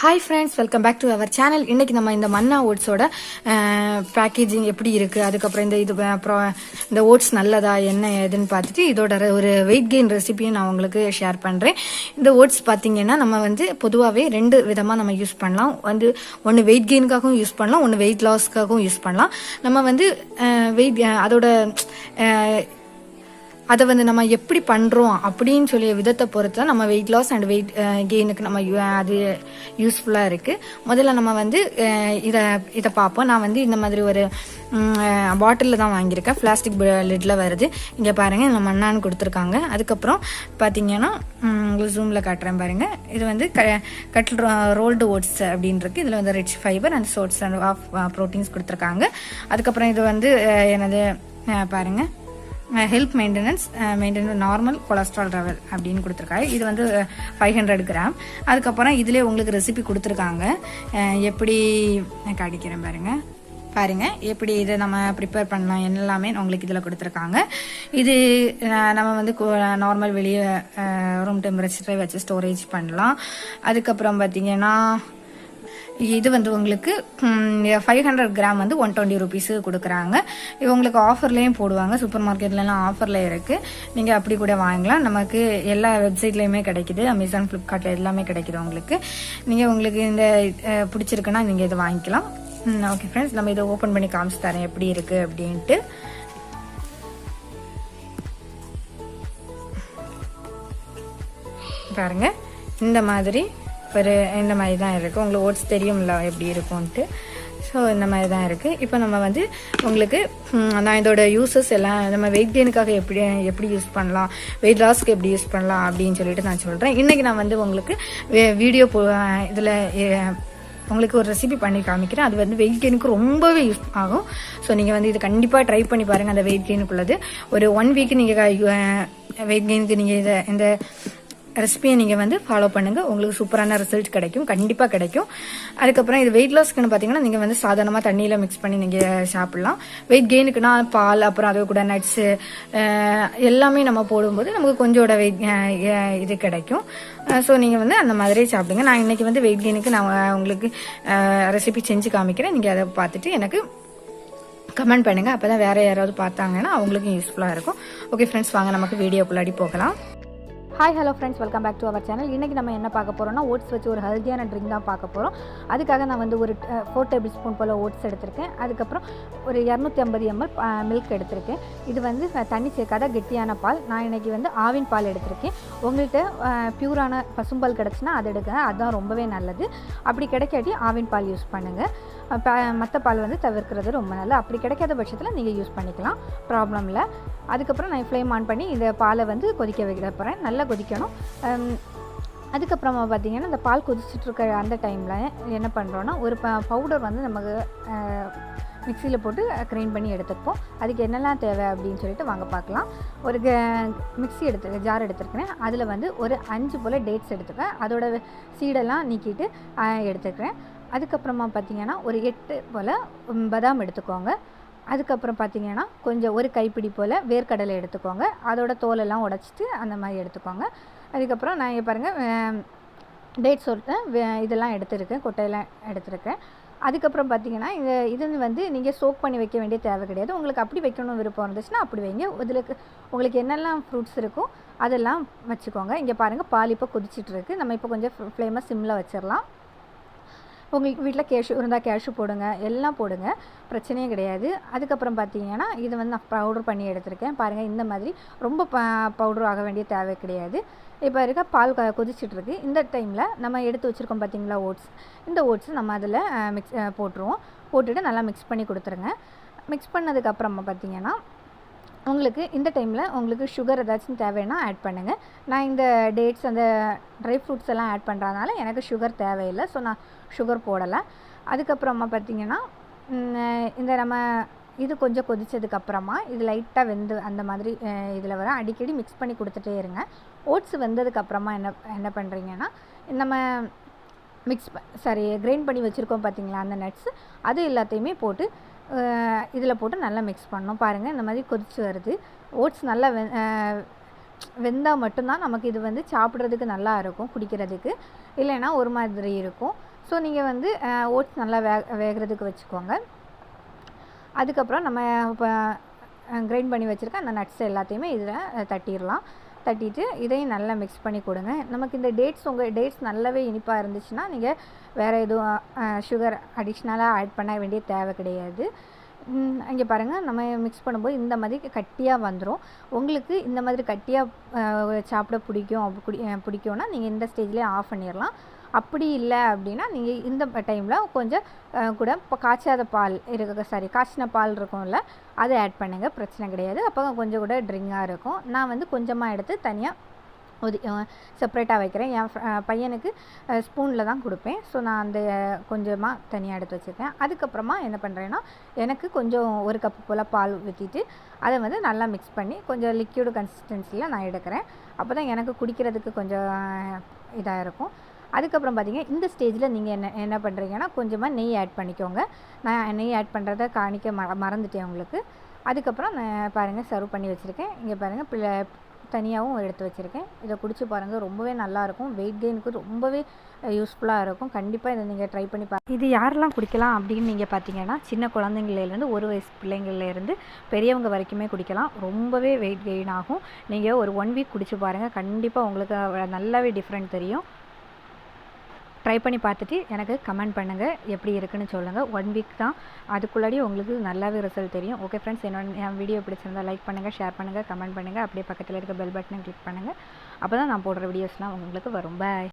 Hi friends, welcome back to our channel. இன்னைக்கு நம்ம இந்த மன்னா ஓட்ஸோட பேக்கேஜிங் எப்படி இருக்கு, அதுக்கப்புறம் இந்த ஓட்ஸ் நல்லதா என்ன ஏதுன்னு பார்த்துட்டு இதோட ஒரு வெயிட் கெயின் ரெசிபியும் நான் உங்களுக்கு ஷேர் பண்றேன். இந்த ஓட்ஸ் பார்த்தீங்கன்னா நம்ம வந்து பொதுவாகவே ரெண்டு விதமாக நம்ம யூஸ் பண்ணலாம். ஒன்று வெயிட் கெயினுக்காகவும் யூஸ் பண்ணலாம், ஒன்று வெயிட் லாஸ்க்காகவும் யூஸ் பண்ணலாம். நம்ம வந்து அதை வந்து நம்ம எப்படி பண்ணுறோம் அப்படின்னு சொல்லிய விதத்தை பொறுத்து தான் நம்ம வெயிட் லாஸ் அண்ட் வெயிட் கெயினுக்கு நம்ம அது யூஸ்ஃபுல்லாக இருக்குது. முதல்ல நம்ம வந்து இதை பார்ப்போம். நான் வந்து இந்த மாதிரி ஒரு பாட்டிலில் தான் வாங்கியிருக்கேன், பிளாஸ்டிக் லிட்டில் வருது. இங்கே பாருங்கள், நம்ம மண்ணான்னு கொடுத்துருக்காங்க. அதுக்கப்புறம் பார்த்தீங்கன்னா உங்களுக்கு ஜூமில் காட்டுறேன் பாருங்கள். இது வந்து கட்ல் ரோல்டு ஓட்ஸ் அப்படின்னு இருக்குது. இதில் வந்து rich fibre and சோட்ஸ் and half proteins கொடுத்துருக்காங்க. அதுக்கப்புறம் இது வந்து என்னது பாருங்கள், health maintenance normal cholesterol level அப்படின்னு கொடுத்துருக்காங்க. இது வந்து 500 கிராம். அதுக்கப்புறம் இதிலே உங்களுக்கு ரெசிபி கொடுத்துருக்காங்க. எப்படி காட்டிக்கிறேன் பாருங்கள் எப்படி இதை நம்ம ப்ரிப்பேர் பண்ணலாம் எல்லாமே உங்களுக்கு இதில் கொடுத்துருக்காங்க. இது நம்ம வந்து நார்மல் வெளியே ரூம் டெம்பரேச்சரை வச்சு ஸ்டோரேஜ் பண்ணலாம். அதுக்கப்புறம் பார்த்தீங்கன்னா இது வந்து உங்களுக்கு 500 கிராம் வந்து 120 ருபீஸு கொடுக்குறாங்க. இது உங்களுக்கு ஆஃபர்லேயும் போடுவாங்க, சூப்பர் மார்க்கெட்லலாம் ஆஃபரில் இருக்குது. நீங்கள் அப்படி கூட வாங்கலாம். நமக்கு எல்லா வெப்சைட்லேயுமே கிடைக்குது, அமேசான், ஃப்ளிப்கார்ட்டில் எல்லாமே கிடைக்குது உங்களுக்கு. உங்களுக்கு இந்த பிடிச்சிருக்குன்னா நீங்கள் இதை வாங்கிக்கலாம். ஓகே ஃப்ரெண்ட்ஸ், நம்ம இதை ஓப்பன் பண்ணி காமிச்சு தரேன் எப்படி இருக்குது அப்படின்ட்டு. பாருங்க, இந்த மாதிரி தான் இருக்குது. உங்களுக்கு ஓட்ஸ் தெரியும்ல எப்படி இருக்கும்ன்ட்டு. ஸோ இந்த மாதிரி தான் இருக்குது. இப்போ நம்ம வந்து உங்களுக்கு நான் இதோட யூஸஸ் எல்லாம் நம்ம வெயிட் கெயினுக்காக எப்படி யூஸ் பண்ணலாம், வெயிட் லாஸ்க்கு எப்படி யூஸ் பண்ணலாம் அப்படின்னு சொல்லிட்டு நான் சொல்கிறேன். இன்றைக்கி நான் வந்து உங்களுக்கு வீடியோ இதில் உங்களுக்கு ஒரு ரெசிபி பண்ணி காமிக்கிறேன். அது வந்து வெயிட் கெயினுக்கு ரொம்பவே யூஸ் ஆகும். ஸோ நீங்கள் வந்து இது கண்டிப்பாக ட்ரை பண்ணி பாருங்கள். அந்த வெயிட் கெயினுக்குள்ளது ஒரு 1 வீக் நீங்கள் வெயிட் கெயினுக்கு நீங்கள் இந்த ரெசிபியை நீங்கள் வந்து ஃபாலோ பண்ணுங்கள். உங்களுக்கு சூப்பரான ரிசல்ட் கிடைக்கும், கண்டிப்பாக கிடைக்கும். அதுக்கப்புறம் இது வெயிட் லாஸ்க்குன்னு பார்த்தீங்கன்னா நீங்கள் வந்து சாதாரணமாக தண்ணியில் மிக்ஸ் பண்ணி நீங்கள் சாப்பிட்லாம். வெயிட் கெயினுக்குனா பால், அப்புறம் அது கூட நட்ஸு எல்லாமே நம்ம போடும்போது நமக்கு கொஞ்சோட வெயிட் இது கிடைக்கும். ஸோ நீங்கள் வந்து அந்த மாதிரி சாப்பிடுங்க. நான் இன்றைக்கி வந்து வெயிட் கெயினுக்கு நான் உங்களுக்கு ரெசிபி செஞ்சு காமிக்கிறேன். நீங்கள் அதை பார்த்துட்டு எனக்கு கமெண்ட் பண்ணுங்கள். அப்போ தான் வேறு யாராவது பார்த்தாங்கன்னா அவங்களுக்கும் யூஸ்ஃபுல்லாக இருக்கும். ஓகே ஃப்ரெண்ட்ஸ், வாங்க நமக்கு வீடியோக்குள்ளாடி போகலாம். Hi hello friends, welcome back to our channel. இன்றைக்கி நம்ம என்ன பார்க்க போகிறோம்னா ஓட்ஸ் வச்சு ஒரு ஹெல்த்தியான ட்ரிங்க் தான் பார்க்க போகிறோம். அதுக்காக நான் வந்து ஒரு 4 டேபிள் ஸ்பூன் போல் ஓட்ஸ் எடுத்திருக்கேன். அதுக்கப்புறம் ஒரு 250 ml மில்க் எடுத்திருக்கேன். இது வந்து தண்ணி சேர்க்காத கெட்டியான பால். நான் இன்றைக்கி வந்து ஆவின் பால் எடுத்திருக்கேன். உங்கள்கிட்ட பியூரான பசும்பால் கிடச்சுன்னா அது எடுங்க, அதுதான் ரொம்பவே நல்லது. அப்படி கிடைக்காட்டி ஆவின் பால் யூஸ் பண்ணுங்கள். மற்ற பால் வந்து தவிர்க்கிறது ரொம்ப நல்லது. அப்படி கிடைக்காத பட்சத்தில் நீங்கள் யூஸ் பண்ணிக்கலாம், ப்ராப்ளம் இல்லை. அதுக்கப்புறம் நான் ஃப்ளேம் ஆன் பண்ணி இந்த பாலை வந்து கொதிக்க வைக்க போகிறேன். நல்லா கொதிக்கணும். அதுக்கப்புறமா பார்த்திங்கன்னா இந்த பால் கொதிச்சுட்ருக்க அந்த டைமில் என்ன பண்ணுறோன்னா ஒரு பவுடர் வந்து நமக்கு மிக்சியில் போட்டு கிரைண்ட் பண்ணி எடுத்துப்போம். அதுக்கு என்னெல்லாம் தேவை அப்படின்னு சொல்லிட்டு வாங்க பார்க்கலாம். ஒரு மிக்ஸி ஜார் எடுத்துருக்கிறேன். அதில் வந்து ஒரு 5 போல் டேட்ஸ் எடுத்துக்கிறேன். அதோட சீடெல்லாம் நீக்கிட்டு எடுத்துக்கிறேன். அதுக்கப்புறமா பார்த்திங்கன்னா ஒரு 8 போல் பாதாம் எடுத்துக்கோங்க. அதுக்கப்புறம் பார்த்திங்கன்னா கொஞ்சம் ஒரு கைப்பிடி போல் வேர்க்கடலை எடுத்துக்கோங்க. அதோட தோலெல்லாம் உடச்சிட்டு அந்த மாதிரி எடுத்துக்கோங்க. அதுக்கப்புறம் நான் இங்கே பாருங்கள் டேட்ஸ் இதெல்லாம் எடுத்துருக்கேன், கொட்டையெல்லாம் எடுத்துருக்கேன். அதுக்கப்புறம் பார்த்திங்கன்னா இது வந்து நீங்கள் சோக் பண்ணி வைக்க வேண்டிய தேவை கிடையாது. உங்களுக்கு அப்படி வைக்கணும் விருப்பம் இருந்துச்சுன்னா அப்படி வைங்க. உங்களுக்கு என்னெல்லாம் ஃப்ரூட்ஸ் இருக்கோ அதெல்லாம் வச்சுக்கோங்க. இங்கே பாருங்கள், பால் இப்போ கொதிச்சிட்ருக்கு. நம்ம இப்போ கொஞ்சம் ஃப்ளேமை சிம்மில் வச்சிடலாம். உங்களுக்கு வீட்டில் கேஷ்யூ இருந்தால் கேஷ்யூ போடுங்க, எல்லாம் போடுங்க, பிரச்சனையே கிடையாது. அதுக்கப்புறம் பார்த்தீங்கன்னா இது வந்து நான் பவுடர் பண்ணி எடுத்திருக்கேன். பாருங்கள், இந்த மாதிரி ரொம்ப பவுடர் ஆக வேண்டிய தேவை கிடையாது. இப்போ இருக்க பால் கொதிச்சிட்ருக்கு. இந்த டைமில் நம்ம எடுத்து வச்சுருக்கோம் பார்த்தீங்களா ஓட்ஸ், இந்த ஓட்ஸ் நம்ம அதில் போட்டுட்டு நல்லா மிக்ஸ் பண்ணி கொடுத்துருங்க. மிக்ஸ் பண்ணதுக்கப்புறமா பார்த்தீங்கன்னா உங்களுக்கு இந்த டைமில் உங்களுக்கு சுகர் ஏதாச்சும் தேவைன்னா ஆட் பண்ணுங்கள். நான் இந்த டேட்ஸ் அந்த ட்ரை ஃப்ரூட்ஸ் எல்லாம் ஆட் பண்ணுறதுனால எனக்கு சுகர் தேவையில்லை. ஸோ நான் சுகர் போடலை. அதுக்கப்புறமா பார்த்திங்கன்னா இந்த நம்ம இது கொஞ்சம் கொதித்ததுக்கப்புறமா இது லைட்டாக வெந்து அந்த மாதிரி இதில் வர அடிக்கடி மிக்ஸ் பண்ணி கொடுத்துட்டே இருங்க. ஓட்ஸ் வெந்ததுக்கப்புறமா என்ன பண்ணுறீங்கன்னா நம்ம கிரைண்ட் பண்ணி வச்சுருக்கோம் பார்த்திங்களா அந்த நட்ஸ், அது எல்லாத்தையுமே போட்டு இதில் போட்டு நல்லா மிக்ஸ் பண்ணணும். பாருங்கள், இந்த மாதிரி கொதிச்சு வருது. ஓட்ஸ் நல்லா வெந்தால் மட்டும்தான் நமக்கு இது வந்து சாப்பிட்றதுக்கு நல்லா இருக்கும், குடிக்கிறதுக்கு. இல்லைன்னா ஒரு மாதிரி இருக்கும். ஸோ நீங்கள் வந்து ஓட்ஸ் நல்லா வேகிறதுக்கு வச்சுக்கோங்க. அதுக்கப்புறம் நம்ம இப்போ கிரைண்ட் பண்ணி வச்சுருக்க அந்த நட்ஸ் எல்லாத்தையுமே இதில் தட்டிடலாம். தட்டிட்டு இதையும் நல்லா மிக்ஸ் பண்ணி கொடுங்க. நமக்கு இந்த உங்கள் டேட்ஸ் நல்லாவே இனிப்பாக இருந்துச்சுன்னா நீங்கள் வேறு எதுவும் சுகர் அடிஷ்னலாக ஆட் பண்ண வேண்டிய தேவை கிடையாது. இங்கே பாருங்கள், நம்ம மிக்ஸ் பண்ணும்போது இந்த மாதிரி கட்டியாக வந்துடும். உங்களுக்கு இந்த மாதிரி கட்டியாக சாப்பிட பிடிக்கும்னா நீங்கள் இந்த ஸ்டேஜ்லேயே ஆஃப் பண்ணிடலாம். அப்படி இல்லை அப்படின்னா நீங்கள் இந்த டைமில் கொஞ்சம் கூட இப்போ காய்ச்சின பால் இருக்கும்ல, அதை ஆட் பண்ணுங்கள், பிரச்சனை கிடையாது. அப்போ கொஞ்சம் கூட ட்ரிங்காக இருக்கும். நான் வந்து கொஞ்சமாக எடுத்து தனியாக செப்ரேட்டாக வைக்கிறேன். என் பையனுக்கு ஸ்பூனில் தான் கொடுப்பேன். ஸோ நான் அந்த கொஞ்சமாக தனியாக எடுத்து வச்சுருக்கேன். அதுக்கப்புறமா என்ன பண்ணுறேன்னா, எனக்கு கொஞ்சம் 1 கப்பு போல் பால் ஊற்றிட்டு அதை வந்து நல்லா மிக்ஸ் பண்ணி கொஞ்சம் லிக்யூடு கன்சிஸ்டன்சியில் நான் எடுக்கிறேன். அப்போ தான் எனக்கு குடிக்கிறதுக்கு கொஞ்சம் இதாக இருக்கும். அதுக்கப்புறம் பார்த்திங்கன்னா இந்த ஸ்டேஜில் நீங்கள் என்ன பண்ணுறீங்கன்னா, கொஞ்சமாக நெய் ஆட் பண்ணிக்கோங்க. நான் நெய் ஆட் பண்ணுறதை காணிக்க மறந்துட்டேன் உங்களுக்கு. அதுக்கப்புறம் நான் பாருங்கள் சர்வ் பண்ணி வச்சுருக்கேன். இங்கே பாருங்கள் தனியாகவும் எடுத்து வச்சுருக்கேன். இதை குடிச்சு பாருங்கள், ரொம்பவே நல்லாயிருக்கும். வெயிட் கெயினுக்கு ரொம்பவே யூஸ்ஃபுல்லாக இருக்கும். கண்டிப்பாக இதை நீங்கள் ட்ரை பண்ணி இது யாரெல்லாம் குடிக்கலாம் அப்படின்னு நீங்கள் பார்த்தீங்கன்னா, சின்ன குழந்தைங்கள்லேருந்து 1 வயசு பிள்ளைங்கள்லேருந்து பெரியவங்க வரைக்குமே குடிக்கலாம். ரொம்பவே வெயிட் கெயின் ஆகும். நீங்கள் ஒரு 1 வீக் குடிச்சு பாருங்கள், கண்டிப்பாக உங்களுக்கு நல்லாவே டிஃப்ரெண்ட் தெரியும். ட்ரை பண்ணி பார்த்துட்டு எனக்கு கமெண்ட் பண்ணுங்கள், எப்படி இருக்குன்னு சொல்லுங்கள். 1 வீக் தான், அதுக்குள்ளாடி உங்களுக்கு நல்லாவே ரிசல்ட் தெரியும். ஓகே ஃப்ரெண்ட்ஸ், என் வீடியோ பிடிச்சிருந்தால் லைக் பண்ணுங்கள், ஷேர் பண்ணுங்கள், கமெண்ட் பண்ணுங்கள். அப்படியே பக்கத்தில் இருக்க பெல் பட்டனை கிளிக் பண்ணுங்கள். அப்போ தான் நான் போடுற வீடியோஸ்லாம் உங்களுக்கு வரும். பாய்.